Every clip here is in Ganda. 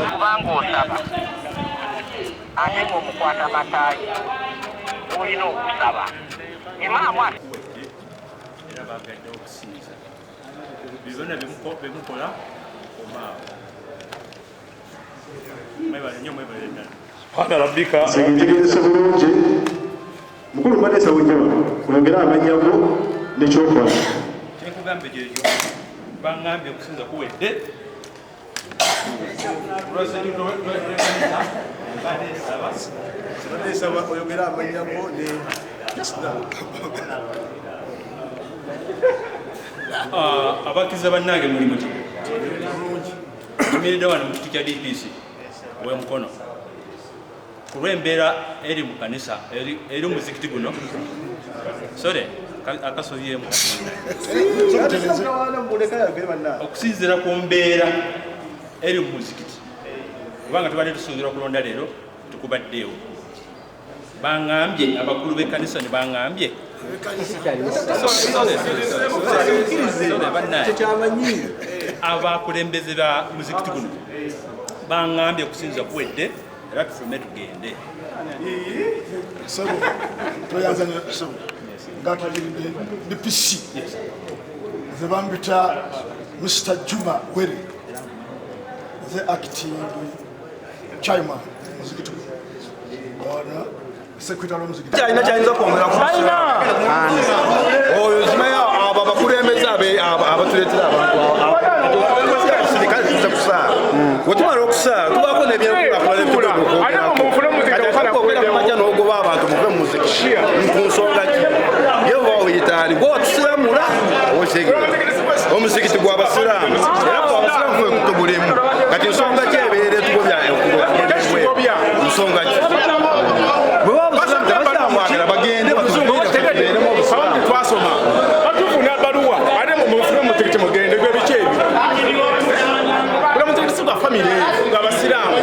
Kubanga osaba ate ng'omukwata mataayi olina okusaba imaamu era bagadde okusinza byonna bemukola omaawo mwebale nnyo mwebale ddala Hana rabbika ntegeereza bulungi mukulu Manesa Wanyama oyogera amanyago n'ekyokola kyenkugambe gyekyo baŋŋambye okusinza kuwedde baneesaba oyogera amanyago ne abakkiriza bannange mulimu ki tumiridde wano mu kiti kya DPC ow'emukono ku lw'embeera eri mu kanisa eri muzikiti guno sore akasobyemu okusinziira ku mbeera eri mu muzikiti kubanga tubadde tusinziira kulonda leero tukubaddeewo baŋŋambye abakulu b'ekkanisa ne baŋŋambye abakulembeze ba muzikiti guno baŋŋambye okusinza kuwedde era tufulume tugende DPC ze bambita Mr. Juma Were the acting chairman muzikiti ona secretary muzikiti ina chainza kuongera ku oyo zimaya aba bakulembeze abatuletera abantu wotumara okusaa tubako nebyenokulakulalebyoogoba abantu muve muzikiti nsonga ki yewaoyitaali gwotusiramula otegera omuzikiti gw'abasiraamu era gwabasiraamu kwekutobulemu kati nsonga ki ebeere tugobya nsonga ki bwebabasiraamu bagende batubeeremu obusiraamu twasoma batufuna baluwa ate mufune muzikiti mugende gwebiki ebyo bula muzikiti si gwa famire ng'abasiraamu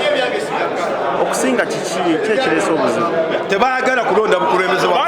okusinga kiki kyekireesa obuzibu tebaagala kulonda bukulembeze bwa